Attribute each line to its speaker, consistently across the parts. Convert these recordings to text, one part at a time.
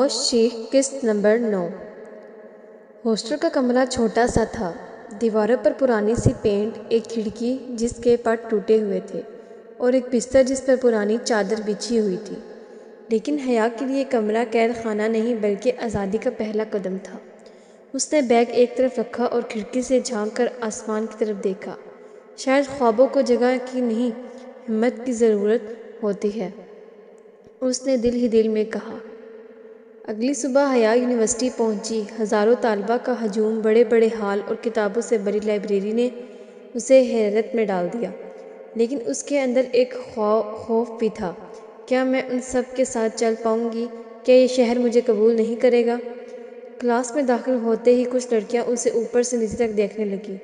Speaker 1: خاموش شیخ قسط number 9۔ Hostel کا کمرہ چھوٹا سا تھا، دیواروں پر پرانی سی پینٹ، ایک کھڑکی جس کے پٹ ٹوٹے ہوئے تھے اور ایک بستر جس پر پرانی چادر بچھی ہوئی تھی۔ لیکن حیا کے لیے کمرہ قید خانہ نہیں بلکہ آزادی کا پہلا قدم تھا۔ اس نے بیگ ایک طرف رکھا اور کھڑکی سے جھانک کر آسمان کی طرف دیکھا۔ شاید خوابوں کو جگہ کی نہیں، ہمت کی ضرورت ہوتی ہے، اس نے دل ہی دل میں کہا۔ اگلی صبح حیا یونیورسٹی پہنچی۔ ہزاروں طالبہ کا ہجوم، بڑے بڑے ہال اور کتابوں سے بھری لائبریری نے اسے حیرت میں ڈال دیا، لیکن اس کے اندر ایک خوف بھی تھا۔ کیا میں ان سب کے ساتھ چل پاؤں گی؟ کیا یہ شہر مجھے قبول نہیں کرے گا؟ کلاس میں داخل ہوتے ہی کچھ لڑکیاں اسے اوپر سے نیچے تک دیکھنے لگیں۔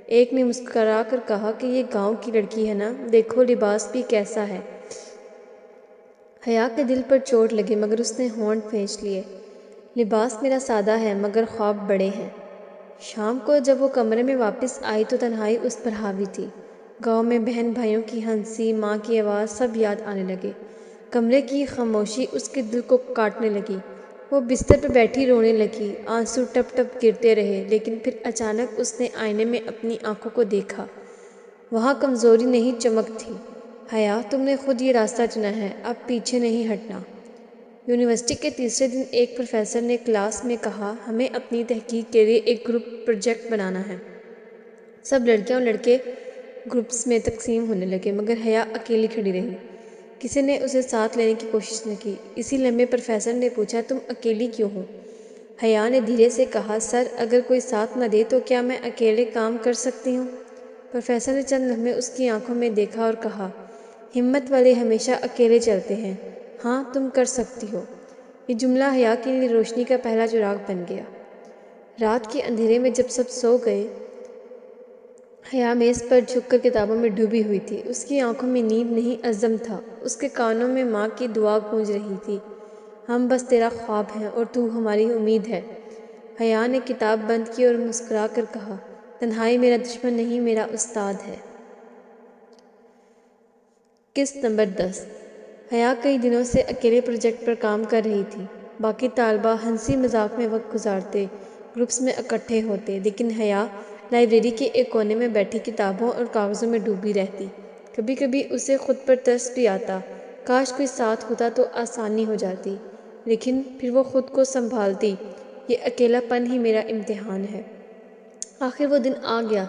Speaker 1: ایک نے مسکرا کر کہا کہ یہ گاؤں کی لڑکی ہے نا، دیکھو لباس بھی کیسا ہے۔ حیا کے دل پر چوٹ لگی مگر اس نے ہونٹ کھینچ لیے۔ لباس میرا سادہ ہے مگر خواب بڑے ہیں۔ شام کو جب وہ کمرے میں واپس آئی تو تنہائی اس پر حاوی تھی۔ گاؤں میں بہن بھائیوں کی ہنسی، ماں کی آواز، سب یاد آنے لگے۔ کمرے کی خاموشی اس کے دل کو کاٹنے لگی۔ وہ بستر پر بیٹھی رونے لگی، آنسو ٹپ ٹپ گرتے رہے، لیکن پھر اچانک اس نے آئینے میں اپنی آنکھوں کو دیکھا۔ وہاں کمزوری نہیں، چمک تھی۔ حیا، تم نے خود یہ راستہ چنا ہے، اب پیچھے نہیں ہٹنا۔ یونیورسٹی کے تیسرے دن ایک پروفیسر نے کلاس میں کہا، ہمیں اپنی تحقیق کے لیے ایک گروپ پروجیکٹ بنانا ہے۔ سب لڑکیاں اور لڑکے گروپس میں تقسیم ہونے لگے مگر حیا اکیلی کھڑی رہی۔ کسی نے اسے ساتھ لینے کی کوشش نہ کی۔ اسی لمحے پروفیسر نے پوچھا، تم اکیلی کیوں ہو؟ حیا نے دھیرے سے کہا، سر اگر کوئی ساتھ نہ دے تو کیا میں اکیلے کام کر سکتی ہوں؟ پروفیسر نے چند لمحے اس کی آنکھوں میں دیکھا اور کہا، ہمت والے ہمیشہ اکیلے چلتے ہیں، ہاں تم کر سکتی ہو۔ یہ جملہ حیا کے لیے روشنی کا پہلا چراغ بن گیا۔ رات کے اندھیرے میں جب سب سو گئے، حیا میز پر جھک کر کتابوں میں ڈوبی ہوئی تھی۔ اس کی آنکھوں میں نیند نہیں، عزم تھا۔ اس کے کانوں میں ماں کی دعا گونج رہی تھی، ہم بس تیرا خواب ہیں اور تو ہماری امید ہے۔ حیا نے کتاب بند کی اور مسکرا کر کہا، تنہائی میرا دشمن نہیں، میرا استاد ہے۔ قسط نمبر 10۔ حیا کئی دنوں سے اکیلے پروجیکٹ پر کام کر رہی تھی۔ باقی طالبہ ہنسی مذاق میں وقت گزارتے، گروپس میں اکٹھے ہوتے، لیکن حیا لائبریری کے ایک کونے میں بیٹھی کتابوں اور کاغذوں میں ڈوبی رہتی۔ کبھی کبھی اسے خود پر ترس بھی آتا، کاش کوئی ساتھ ہوتا تو آسانی ہو جاتی، لیکن پھر وہ خود کو سنبھالتی، یہ اکیلا پن ہی میرا امتحان ہے۔ آخر وہ دن آ گیا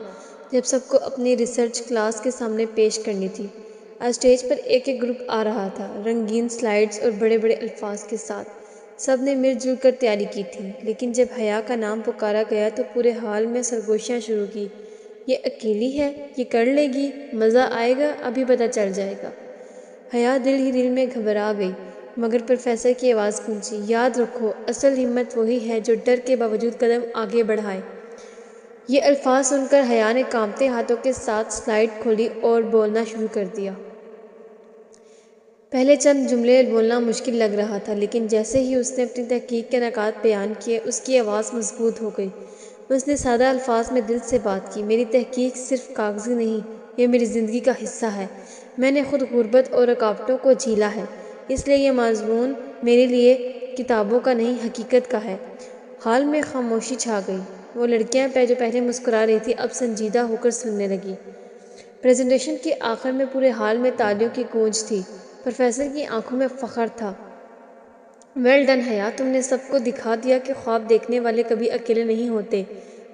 Speaker 1: جب سب کو اپنی ریسرچ کلاس کے سامنے پیش کرنی تھی۔ اسٹیج پر ایک ایک گروپ آ رہا تھا، رنگین سلائیڈز اور بڑے بڑے الفاظ کے ساتھ۔ سب نے مل جل کر تیاری کی تھی، لیکن جب حیا کا نام پکارا گیا تو پورے ہال میں سرگوشیاں شروع کی۔ یہ اکیلی ہے، یہ کر لے گی، مزہ آئے گا، ابھی پتہ چل جائے گا۔ حیا دل ہی دل میں گھبرا گئی، مگر پروفیسر کی آواز گونجی، یاد رکھو اصل ہمت وہی ہے جو ڈر کے باوجود قدم آگے بڑھائے۔ یہ الفاظ سن کر حیا نے کانپتے ہاتھوں کے ساتھ سلائیڈ کھولی اور بولنا شروع کر دیا۔ پہلے چند جملے بولنا مشکل لگ رہا تھا، لیکن جیسے ہی اس نے اپنی تحقیق کے نکات بیان کیے، اس کی آواز مضبوط ہو گئی۔ اس نے سادہ الفاظ میں دل سے بات کی، میری تحقیق صرف کاغذی نہیں، یہ میری زندگی کا حصہ ہے۔ میں نے خود غربت اور رکاوٹوں کو جھیلا ہے، اس لیے یہ مضمون میرے لیے کتابوں کا نہیں، حقیقت کا ہے۔ ہال میں خاموشی چھا گئی۔ وہ لڑکیاں جو پہلے مسکرا رہی تھیں اب سنجیدہ ہو کر سننے لگیں۔ پریزنٹیشن کے آخر میں پورے ہال میں تالیوں کی گونج تھی۔ پروفیسر کی آنکھوں میں فخر تھا، ویل ڈن حیا، تم نے سب کو دکھا دیا کہ خواب دیکھنے والے کبھی اکیلے نہیں ہوتے،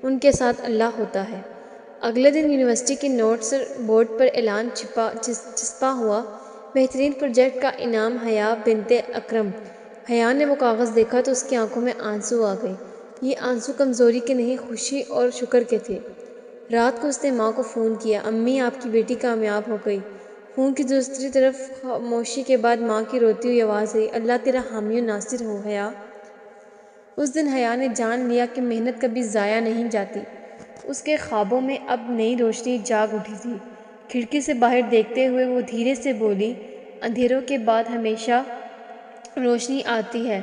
Speaker 1: ان کے ساتھ اللہ ہوتا ہے۔ اگلے دن یونیورسٹی کے نوٹس بورڈ پر اعلان چسپاں ہوا، بہترین پروجیکٹ کا انعام حیا بنت اکرم۔ حیا نے وہ کاغذ دیکھا تو اس کی آنکھوں میں آنسو آ گئے۔ یہ آنسو کمزوری کے نہیں، خوشی اور شکر کے تھے۔ رات کو اس نے ماں کو فون کیا، امی آپ کی بیٹی کامیاب ہو گئی۔ فون کی دوسری طرف خاموشی کے بعد ماں کی روتی ہوئی آواز آئی، اللہ تیرا حامی و ناصر ہو حیا۔ اس دن حیا نے جان لیا کہ محنت کبھی ضائع نہیں جاتی۔ اس کے خوابوں میں اب نئی روشنی جاگ اٹھی تھی۔ کھڑکی سے باہر دیکھتے ہوئے وہ دھیرے سے بولی، اندھیروں کے بعد ہمیشہ روشنی آتی ہے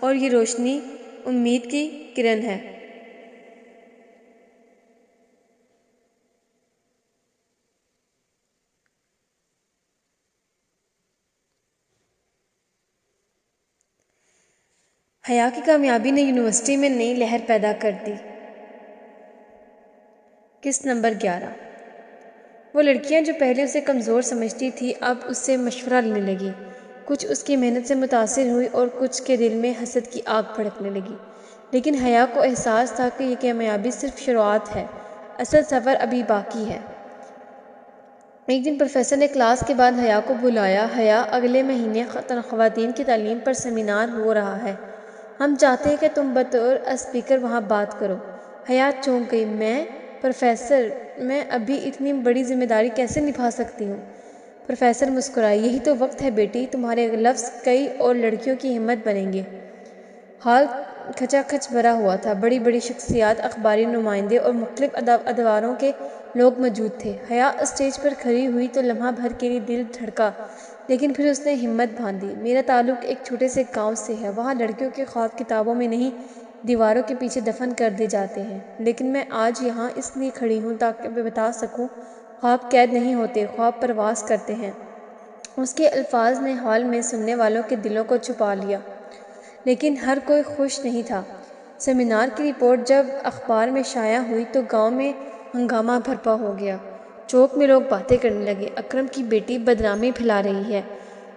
Speaker 1: اور یہ روشنی امید کی کرن ہے۔ حیا کی کامیابی نے یونیورسٹی میں نئی لہر پیدا کر دی۔ قسط نمبر 11۔ وہ لڑکیاں جو پہلے اسے کمزور سمجھتی تھی اب اس سے مشورہ لینے لگی۔ کچھ اس کی محنت سے متاثر ہوئی اور کچھ کے دل میں حسد کی آگ بھڑکنے لگی، لیکن حیا کو احساس تھا کہ یہ کامیابی صرف شروعات ہے، اصل سفر ابھی باقی ہے۔ ایک دن پروفیسر نے کلاس کے بعد حیا کو بلایا۔ حیا، اگلے مہینے خواتین کی تعلیم پر سیمینار ہو رہا ہے، ہم چاہتے ہیں کہ تم بطور اسپیکر وہاں بات کرو۔ حیا چونک گئی۔ میں؟ پروفیسر، میں ابھی اتنی بڑی ذمہ داری کیسے نبھا سکتی ہوں؟ پروفیسر مسکرائے۔ یہی تو وقت ہے بیٹی، تمہارے لفظ کئی اور لڑکیوں کی ہمت بنیں گے۔ ہال کھچا کھچ بھرا ہوا تھا، بڑی بڑی شخصیات، اخباری نمائندے اور مختلف ادواروں کے لوگ موجود تھے۔ حیا اسٹیج پر کھڑی ہوئی تو لمحہ بھر کے لیے دل دھڑکا، لیکن پھر اس نے ہمت باندھی۔ میرا تعلق ایک چھوٹے سے گاؤں سے ہے، وہاں لڑکیوں کے خواب کتابوں میں نہیں، دیواروں کے پیچھے دفن کر دیے جاتے ہیں، لیکن میں آج یہاں اس لیے کھڑی ہوں تاکہ میں بتا سکوں، خواب قید نہیں ہوتے، خواب پرواز کرتے ہیں۔ اس کے الفاظ نے ہال میں سننے والوں کے دلوں کو چھپا لیا، لیکن ہر کوئی خوش نہیں تھا۔ سیمینار کی رپورٹ جب اخبار میں شائع ہوئی تو گاؤں میں ہنگامہ برپا ہو گیا۔ چوک میں لوگ باتیں کرنے لگے، اکرم کی بیٹی بدنامی پھیلا رہی ہے،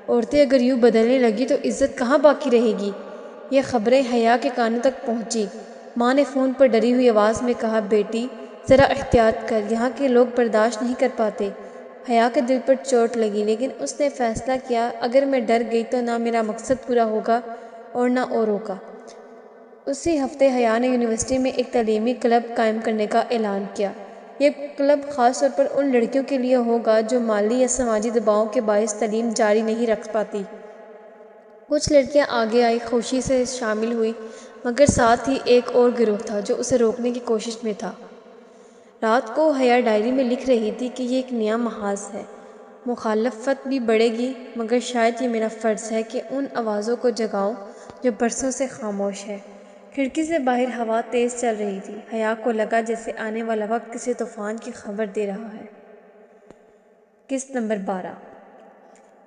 Speaker 1: عورتیں اگر یوں بدلنے لگی تو عزت کہاں باقی رہے گی۔ یہ خبریں حیا کے کانوں تک پہنچی۔ ماں نے فون پر ڈری ہوئی آواز میں کہا، بیٹی ذرا احتیاط کر، یہاں کے لوگ برداشت نہیں کر پاتے۔ حیا کے دل پر چوٹ لگی، لیکن اس نے فیصلہ کیا، اگر میں ڈر گئی تو نہ میرا مقصد پورا ہوگا اور نہ اوروں کا۔ اسی ہفتے حیا نے یونیورسٹی میں ایک تعلیمی کلب قائم کرنے کا اعلان کیا۔ یہ کلب خاص طور پر ان لڑکیوں کے لیے ہوگا جو مالی یا سماجی دباؤ کے باعث تعلیم جاری نہیں رکھ پاتی۔ کچھ لڑکیاں آگے آئی، خوشی سے شامل ہوئی، مگر ساتھ ہی ایک اور گروہ تھا جو اسے روکنے کی کوشش میں تھا۔ رات کو حیا ڈائری میں لکھ رہی تھی کہ یہ ایک نیا محاذ ہے، مخالفت بھی بڑھے گی، مگر شاید یہ میرا فرض ہے کہ ان آوازوں کو جگاؤں جو برسوں سے خاموش ہے۔ کھڑکی سے باہر ہوا تیز چل رہی تھی۔ حیا کو لگا جیسے آنے والا وقت کسی طوفان کی خبر دے رہا ہے۔ قسط نمبر 12۔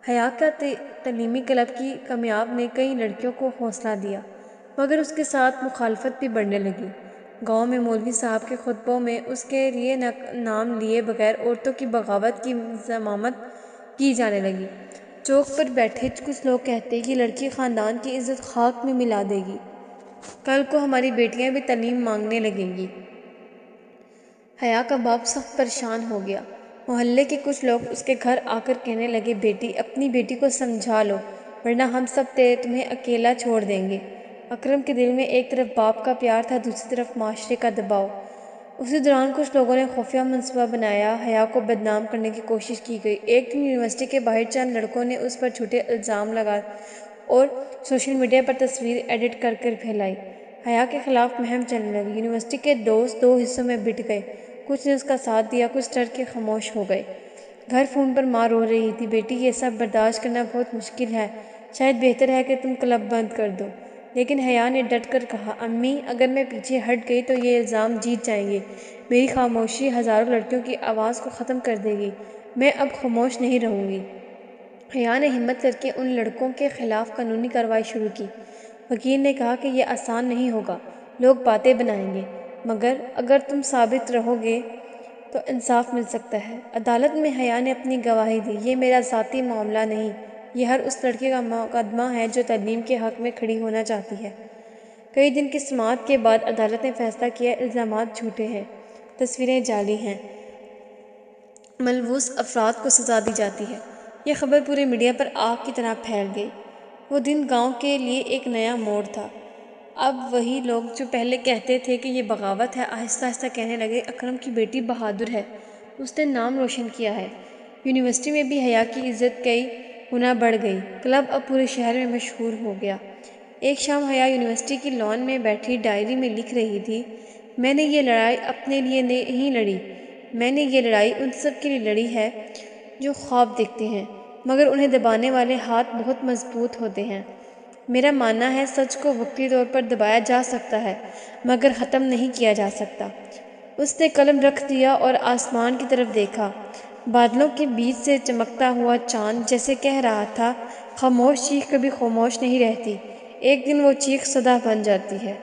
Speaker 1: حیا کا تعلیمی کلب کی کامیاب نے کئی لڑکیوں کو حوصلہ دیا، مگر اس کے ساتھ مخالفت بھی بڑھنے لگی۔ گاؤں میں مولوی صاحب کے خطبوں میں اس کے لیے نام لیے بغیر عورتوں کی بغاوت کی ذمامت کی جانے لگی۔ چوک پر بیٹھے کچھ لوگ کہتے کہ لڑکی خاندان کی عزت خاک میں ملا دے گی، کل کو ہماری بیٹیاں بھی تعلیم مانگنے لگیں گی۔ حیا کا باپ سخت پریشان ہو گیا۔ محلے کے کچھ لوگ اس کے گھر آ کر کہنے لگے، بیٹی اپنی بیٹی کو سمجھا لو ورنہ ہم سب تمہیں اکیلا چھوڑ دیں گے۔ اکرم کے دل میں ایک طرف باپ کا پیار تھا، دوسری طرف معاشرے کا دباؤ۔ اسی دوران کچھ لوگوں نے خفیہ منصوبہ بنایا، حیا کو بدنام کرنے کی کوشش کی گئی۔ ایک دن یونیورسٹی کے باہر چند لڑکوں نے اس پر جھوٹے الزام لگائے اور سوشل میڈیا پر تصویر ایڈٹ کر کر پھیلائی۔ حیا کے خلاف مہم چلنے لگی۔ یونیورسٹی کے دوست دو حصوں میں بٹ گئے، کچھ نے اس کا ساتھ دیا، کچھ ڈر کے خاموش ہو گئے۔ گھر فون پر ماں رو رہی تھی، بیٹی یہ سب برداشت کرنا بہت مشکل ہے، شاید بہتر ہے کہ تم کلب بند کر دو۔ لیکن حیا نے ڈٹ کر کہا، امی اگر میں پیچھے ہٹ گئی تو یہ الزام جیت جائیں گے، میری خاموشی ہزاروں لڑکیوں کی آواز کو ختم کر دے گی، میں اب خاموش نہیں رہوں گی۔ حیا نے ہمت کر کے ان لڑکوں کے خلاف قانونی کارروائی شروع کی۔ وکیل نے کہا کہ یہ آسان نہیں ہوگا، لوگ باتیں بنائیں گے، مگر اگر تم ثابت رہو گے تو انصاف مل سکتا ہے۔ عدالت میں حیا نے اپنی گواہی دی، یہ میرا ذاتی معاملہ نہیں، یہ ہر اس لڑکی کا مقدمہ ہے جو تعلیم کے حق میں کھڑی ہونا چاہتی ہے۔ کئی دن کی سماعت کے بعد عدالت نے فیصلہ کیا، الزامات جھوٹے ہیں، تصویریں جعلی ہیں، ملوث افراد کو سزا دی جاتی ہے۔ یہ خبر پورے میڈیا پر آگ کی طرح پھیل گئی۔ وہ دن گاؤں کے لیے ایک نیا موڑ تھا۔ اب وہی لوگ جو پہلے کہتے تھے کہ یہ بغاوت ہے، آہستہ آہستہ کہنے لگے، اکرم کی بیٹی بہادر ہے، اس نے نام روشن کیا ہے۔ یونیورسٹی میں بھی حیا کی عزت کئی گنا بڑھ گئی، کلب اب پورے شہر میں مشہور ہو گیا۔ ایک شام حیا یونیورسٹی کی لان میں بیٹھی ڈائری میں لکھ رہی تھی، میں نے یہ لڑائی اپنے لیے نہیں لڑی، میں نے یہ لڑائی ان سب کے لیے لڑی ہے جو خواب دیکھتے ہیں، مگر انہیں دبانے والے ہاتھ بہت مضبوط ہوتے ہیں۔ میرا ماننا ہے سچ کو وقتی طور پر دبایا جا سکتا ہے، مگر ختم نہیں کیا جا سکتا۔ اس نے قلم رکھ دیا اور آسمان کی طرف دیکھا۔ بادلوں کے بیچ سے چمکتا ہوا چاند جیسے کہہ رہا تھا، خاموش چیخ کبھی خاموش نہیں رہتی، ایک دن وہ چیخ صدا بن جاتی ہے۔